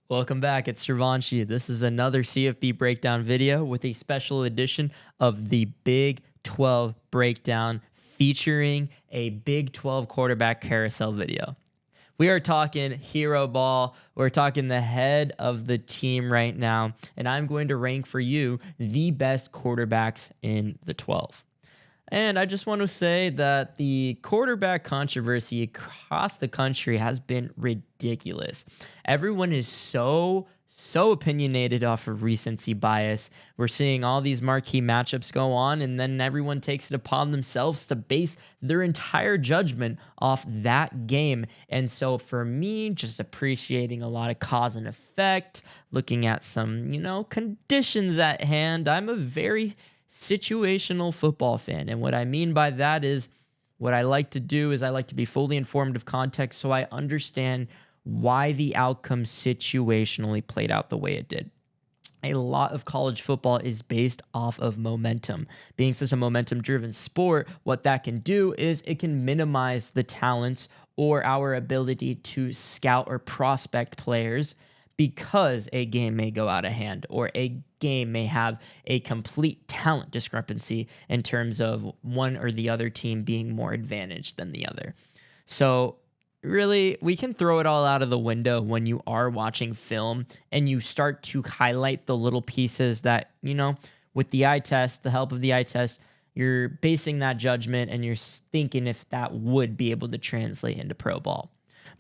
Welcome back. It's Shirvanshi. This is another CFB breakdown video with a special edition of the Big 12 breakdown featuring a Big 12 quarterback carousel video. We are talking hero ball. We're talking the head of the team right now, and I'm going to rank for you the best quarterbacks in the 12. And I just want to say that the quarterback controversy across the country has been ridiculous. Everyone is so opinionated off of recency bias. We're seeing all these marquee matchups go on, and then everyone takes it upon themselves to base their entire judgment off that game. And so for me, just appreciating a lot of cause and effect, looking at some, conditions at hand, I'm a very situational football fan. And what I mean by that is what I like to do is I like to be fully informed of context so I understand why the outcome situationally played out the way it did. A lot of college football is based off of momentum. Being such a momentum driven sport, what that can do is it can minimize the talents or our ability to scout or prospect players because a game may go out of hand or a game may have a complete talent discrepancy in terms of one or the other team being more advantaged than the other. So really, we can throw it all out of the window when you are watching film and you start to highlight the little pieces that, with the eye test, the help of the eye test, you're basing that judgment and you're thinking if that would be able to translate into pro ball.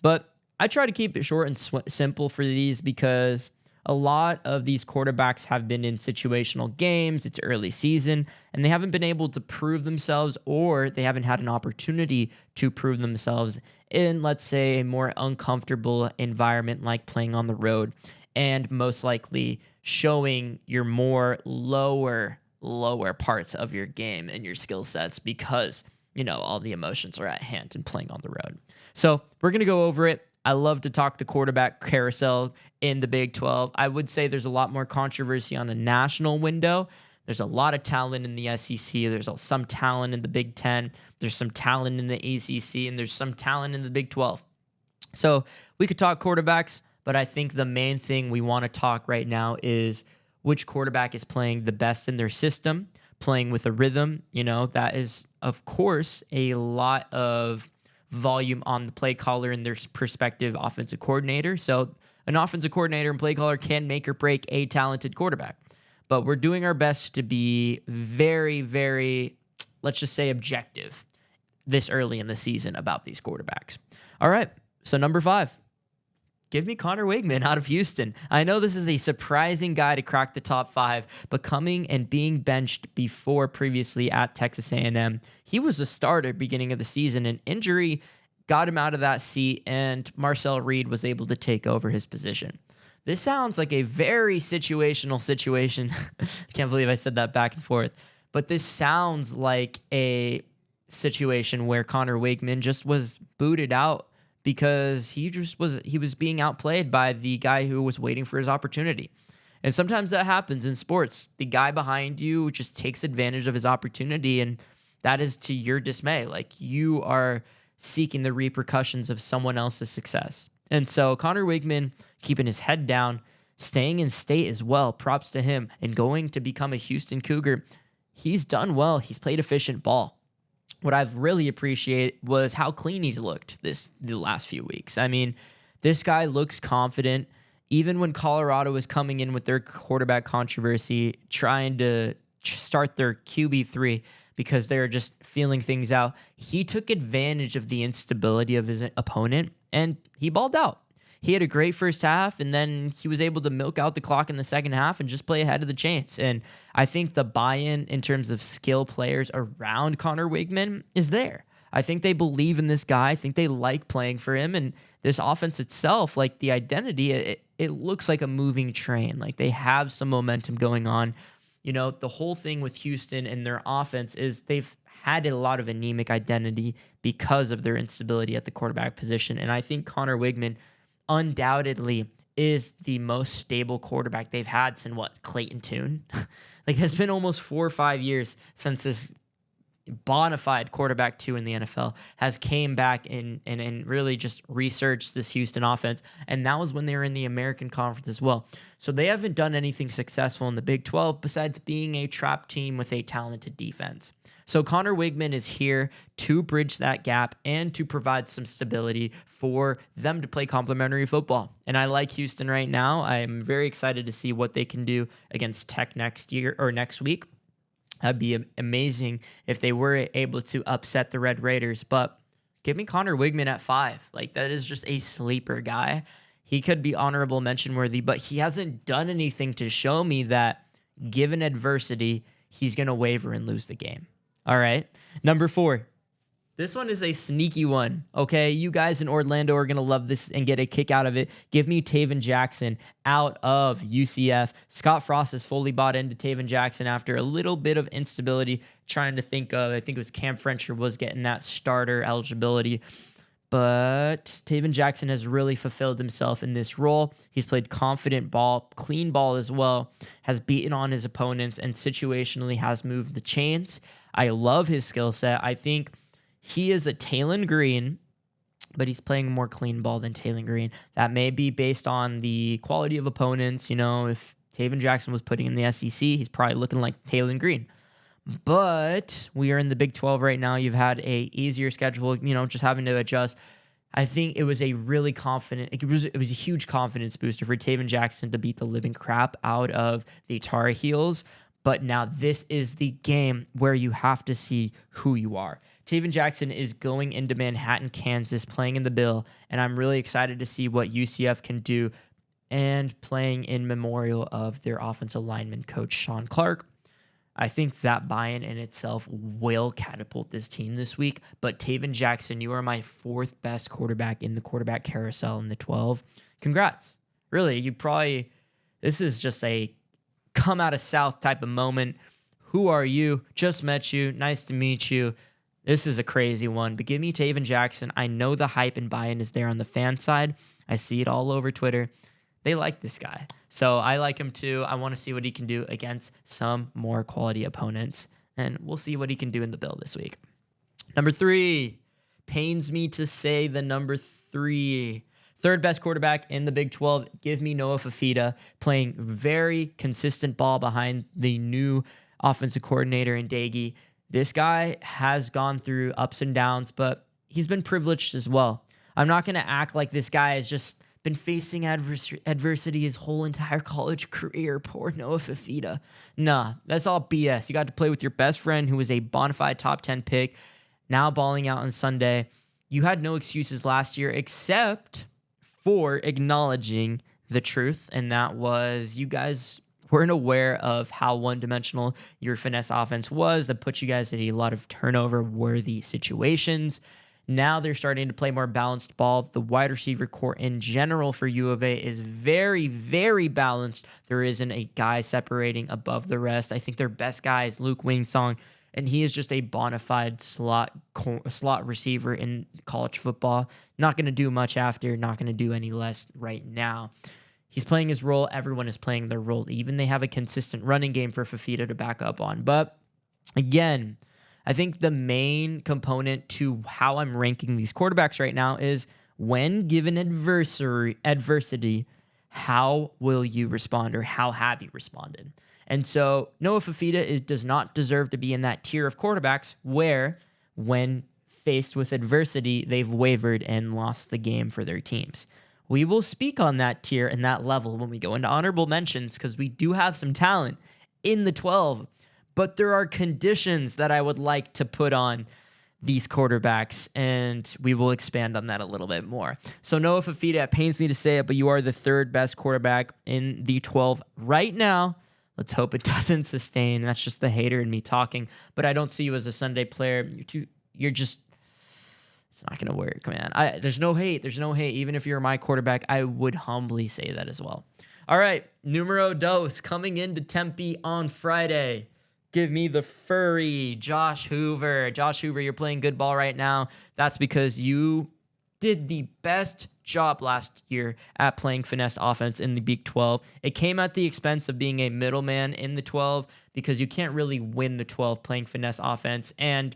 But I try to keep it short and simple for these because a lot of these quarterbacks have been in situational games. It's early season, and they haven't been able to prove themselves, or they haven't had an opportunity to prove themselves in, let's say, a more uncomfortable environment like playing on the road, and most likely showing your more lower parts of your game and your skill sets because, all the emotions are at hand and playing on the road. So we're going to go over it. I love to talk the quarterback carousel in the Big 12. I would say there's a lot more controversy on a national window. There's a lot of talent in the SEC. There's some talent in the Big 10. There's some talent in the ACC, and there's some talent in the Big 12. So we could talk quarterbacks, but I think the main thing we want to talk right now is which quarterback is playing the best in their system, playing with a rhythm. That is, of course, a lot of volume on the play caller and their perspective offensive coordinator. So an offensive coordinator and play caller can make or break a talented quarterback. But we're doing our best to be very, very, let's just say, objective this early in the season about these quarterbacks. All right, so number 5. Give me Connor Wigman out of Houston. I know this is a surprising guy to crack the top 5, but coming and being benched before previously at Texas A&M, he was a starter beginning of the season. An injury got him out of that seat, and Marcel Reed was able to take over his position. This sounds like a very situational situation. I can't believe I said that back and forth. But this sounds like a situation where Connor Wigman just was booted out because he was being outplayed by the guy who was waiting for his opportunity. And sometimes that happens in sports. The guy behind you just takes advantage of his opportunity, and that is to your dismay. Like, you are seeking the repercussions of someone else's success. And so Connor Wigman keeping his head down, staying in state as well, props to him, and going to become a Houston Cougar. He's done well. He's played efficient ball. What I've really appreciated was how clean he's looked the last few weeks. I mean, this guy looks confident. Even when Colorado was coming in with their quarterback controversy, trying to start their QB3 because they're just feeling things out, he took advantage of the instability of his opponent, and he balled out. He had a great first half, and then he was able to milk out the clock in the second half and just play ahead of the chains. And I think the buy-in in terms of skill players around Connor Wigman is there. I think they believe in this guy. I think they like playing for him. And this offense itself, like the identity, it looks like a moving train. Like, they have some momentum going on. The whole thing with Houston and their offense is they've had a lot of anemic identity because of their instability at the quarterback position. And I think Connor Wigman undoubtedly is the most stable quarterback they've had since Clayton Tune. Like, it's been almost 4 or 5 years since this bona fide quarterback 2 in the NFL, has came back and really just researched this Houston offense. And that was when they were in the American Conference as well. So they haven't done anything successful in the Big 12 besides being a trap team with a talented defense. So Connor Wigman is here to bridge that gap and to provide some stability for them to play complementary football. And I like Houston right now. I'm very excited to see what they can do against Tech next week. That'd be amazing if they were able to upset the Red Raiders. But give me Connor Wigman at 5. Like, that is just a sleeper guy. He could be honorable mention worthy, but he hasn't done anything to show me that given adversity, he's going to waver and lose the game. All right. Number 4. This one is a sneaky one, okay? You guys in Orlando are going to love this and get a kick out of it. Give me Taven Jackson out of UCF. Scott Frost has fully bought into Taven Jackson after a little bit of instability, trying to think of, I think it was Cam Frencher was getting that starter eligibility. But Taven Jackson has really fulfilled himself in this role. He's played confident ball, clean ball as well, has beaten on his opponents, and situationally has moved the chains. I love his skill set. I think he is a Taylon Green, but he's playing more clean ball than Taylon Green. That may be based on the quality of opponents. You know, if Taven Jackson was putting in the SEC, he's probably looking like Taylon Green. But we are in the Big 12 right now. You've had a easier schedule, you know, just having to adjust. I think it was a really confident, it was a huge confidence booster for Taven Jackson to beat the living crap out of the Tar Heels. But now this is the game where you have to see who you are. Taven Jackson is going into Manhattan, Kansas, playing in the Bill, and I'm really excited to see what UCF can do and playing in memorial of their offensive lineman coach, Sean Clark. I think that buy-in in itself will catapult this team this week, but Taven Jackson, you are my 4th best quarterback in the quarterback carousel in the 12. Congrats. Really, this is just a come out of South type of moment. Who are you? Just met you. Nice to meet you. This is a crazy one, but give me Taven Jackson. I know the hype and buy-in is there on the fan side. I see it all over Twitter. They like this guy. So I like him too. I want to see what he can do against some more quality opponents, and we'll see what he can do in the Bill this week. Number 3. Pains me to say the number 3. 3rd best quarterback in the Big 12. Give me Noah Fafita, playing very consistent ball behind the new offensive coordinator in Daggy. This guy has gone through ups and downs, but he's been privileged as well. I'm not going to act like this guy has just been facing adversity his whole entire college career. Poor Noah Fafita. Nah, that's all BS. You got to play with your best friend who was a bona fide top 10 pick, now balling out on Sunday. You had no excuses last year except for acknowledging the truth, and that was you guys weren't aware of how one-dimensional your finesse offense was. That put you guys in a lot of turnover-worthy situations. Now they're starting to play more balanced ball. The wide receiver core in general for U of A is very, very balanced. There isn't a guy separating above the rest. I think their best guy is Luke Wingsong, and he is just a bona fide slot receiver in college football. Not going to do much after, not going to do any less right now. He's playing his role. Everyone is playing their role. Even they have a consistent running game for Fafita to back up on. But again, I think the main component to how I'm ranking these quarterbacks right now is when given adversity, how will you respond, or how have you responded? And so Noah Fafita does not deserve to be in that tier of quarterbacks where, when faced with adversity, they've wavered and lost the game for their teams. We will speak on that tier and that level when we go into honorable mentions, because we do have some talent in the 12, but there are conditions that I would like to put on these quarterbacks, and we will expand on that a little bit more. So Noah Fafita, it pains me to say it, but you are the 3rd best quarterback in the 12 right now. Let's hope it doesn't sustain. That's just the hater in me talking, but I don't see you as a Sunday player. It's not going to work, man. There's no hate. There's no hate. Even if you're my quarterback, I would humbly say that as well. All right, numero dos, coming into Tempe on Friday. Give me the furry Josh Hoover. Josh Hoover, you're playing good ball right now. That's because you did the best job last year at playing finesse offense in the Big 12. It came at the expense of being a middleman in the 12 because you can't really win the 12 playing finesse offense. And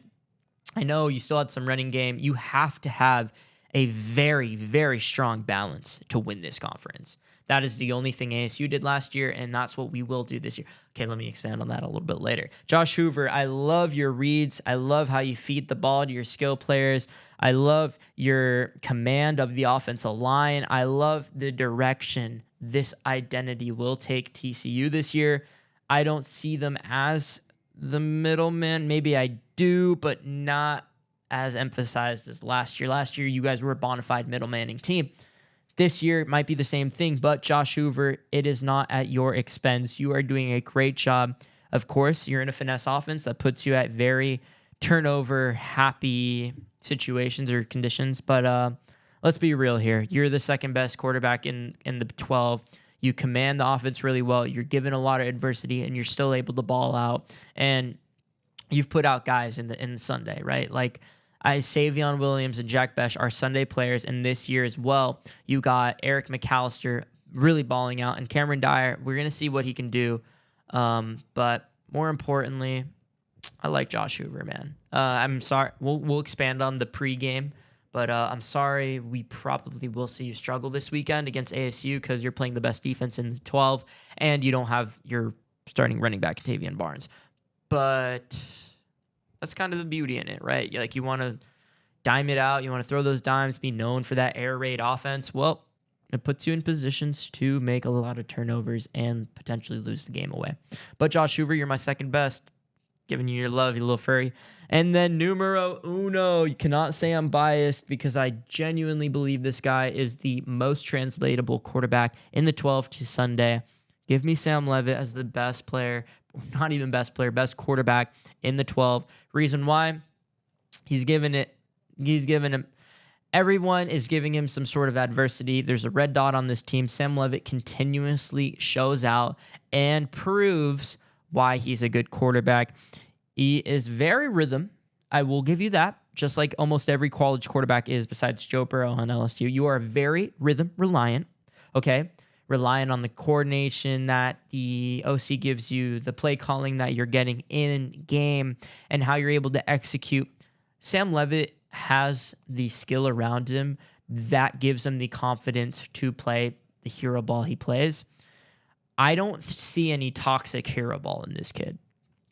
I know you still had some running game. You have to have a very, very strong balance to win this conference. That is the only thing ASU did last year, and that's what we will do this year. Okay, let me expand on that a little bit later. Josh Hoover, I love your reads. I love how you feed the ball to your skill players. I love your command of the offensive line. I love the direction this identity will take TCU this year. I don't see them as the middleman. Maybe I do, but not as emphasized as last year. Last year, you guys were a bona fide middlemaning team. This year it might be the same thing, but Josh Hoover, it is not at your expense. You are doing a great job. Of course, you're in a finesse offense that puts you at very turnover happy situations or conditions, but let's be real here. You're the second best quarterback in the 12. You command the offense really well. You're given a lot of adversity, and you're still able to ball out. And you've put out guys in the Sunday, right? Like Savion Williams and Jack Besh are Sunday players, and this year as well, you got Eric McAllister really balling out, and Cameron Dyer. We're gonna see what he can do, but more importantly, I like Josh Hoover, man. I'm sorry. We'll expand on the pregame, but I'm sorry. We probably will see you struggle this weekend against ASU because you're playing the best defense in the 12, and you don't have your starting running back, Tavian Barnes. But that's kind of the beauty in it, right? Like, you want to dime it out. You want to throw those dimes, be known for that air raid offense. Well, it puts you in positions to make a lot of turnovers and potentially lose the game away. But Josh Hoover, you're my second best. Giving you your love, you little furry. And then numero uno. You cannot say I'm biased because I genuinely believe this guy is the most translatable quarterback in the 12 to Sunday. Give me Sam Leavitt as the best player, not even best player, best quarterback in the 12. Reason why? Everyone is giving him some sort of adversity. There's a red dot on this team. Sam Leavitt continuously shows out and proves why he's a good quarterback. He is very rhythm. I will give you that. Just like almost every college quarterback is besides Joe Burrow on LSU. You are very rhythm reliant, okay? Reliant on the coordination that the OC gives you, the play calling that you're getting in game, and how you're able to execute. Sam Leavitt has the skill around him that gives him the confidence to play the hero ball he plays. I don't see any toxic hero ball in this kid.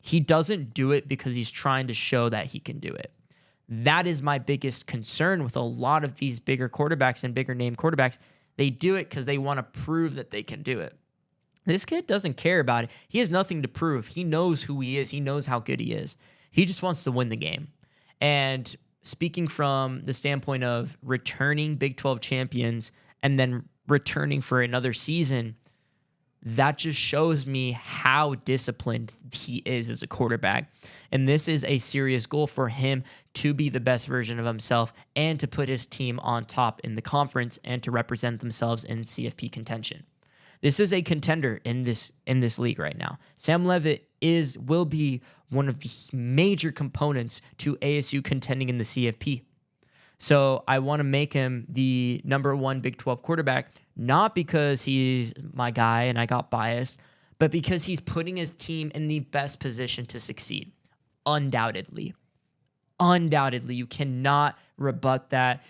He doesn't do it because he's trying to show that he can do it. That is my biggest concern with a lot of these bigger quarterbacks and bigger name quarterbacks. They do it because they want to prove that they can do it. This kid doesn't care about it. He has nothing to prove. He knows who he is. He knows how good he is. He just wants to win the game. And speaking from the standpoint of returning Big 12 champions and then returning for another season, that just shows me how disciplined he is as a quarterback. And this is a serious goal for him to be the best version of himself and to put his team on top in the conference and to represent themselves in CFP contention. This is a contender in this league right now. Sam Leavitt will be one of the major components to ASU contending in the CFP. So I want to make him the number one Big 12 quarterback, not because he's my guy and I got biased, but because he's putting his team in the best position to succeed. Undoubtedly. Undoubtedly. You cannot rebut that.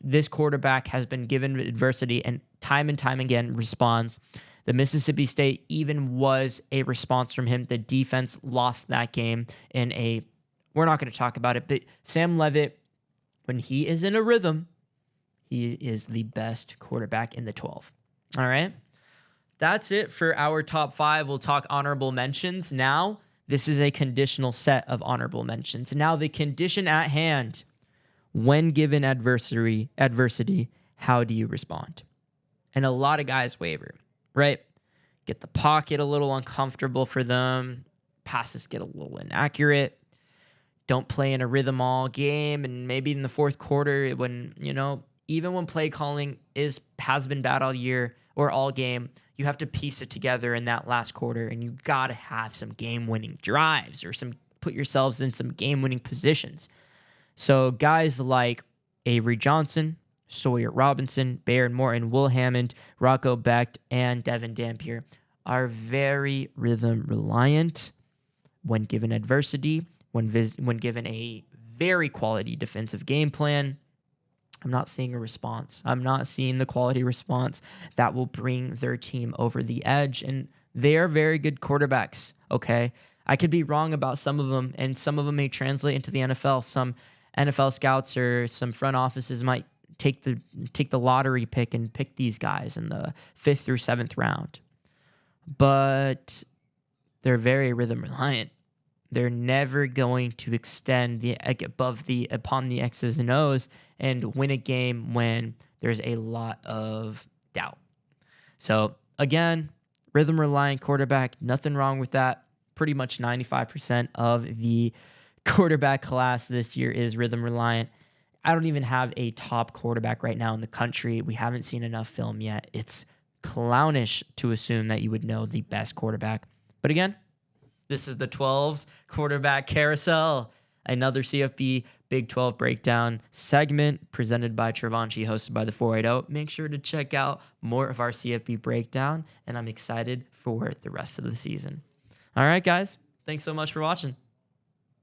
This quarterback has been given adversity and time again responds. The Mississippi State even was a response from him. The defense lost that game we're not going to talk about it, but Sam Leavitt, when he is in a rhythm, he is the best quarterback in the 12. All right. That's it for our top 5. We'll talk honorable mentions. Now, this is a conditional set of honorable mentions. Now, the condition at hand, when given adversity, how do you respond? And a lot of guys waver, right? Get the pocket a little uncomfortable for them. Passes get a little inaccurate. Don't play in a rhythm all game, and maybe in the fourth quarter when, even when play calling has been bad all year or all game, you have to piece it together in that last quarter, and you got to have some game-winning drives or put yourselves in some game-winning positions. So guys like Avery Johnson, Sawyer Robinson, Baron Morton, Will Hammond, Rocco Becht, and Devin Dampier are very rhythm reliant when given adversity, when given a very quality defensive game plan. I'm not seeing a response. I'm not seeing the quality response that will bring their team over the edge. And they are very good quarterbacks, okay? I could be wrong about some of them, and some of them may translate into the NFL. Some NFL scouts or some front offices might take the lottery pick and pick these guys in the 5th through 7th round. But they're very rhythm reliant. They're never going to extend upon the X's and O's and win a game when there's a lot of doubt. So again, rhythm reliant quarterback, nothing wrong with that. Pretty much 95% of the quarterback class this year is rhythm reliant. I don't even have a top quarterback right now in the country. We haven't seen enough film yet. It's clownish to assume that you would know the best quarterback. But again, this is the 12s quarterback carousel, another CFB Big 12 breakdown segment presented by Travanci, hosted by the 480. Make sure to check out more of our CFB breakdown, and I'm excited for the rest of the season. All right, guys, thanks so much for watching.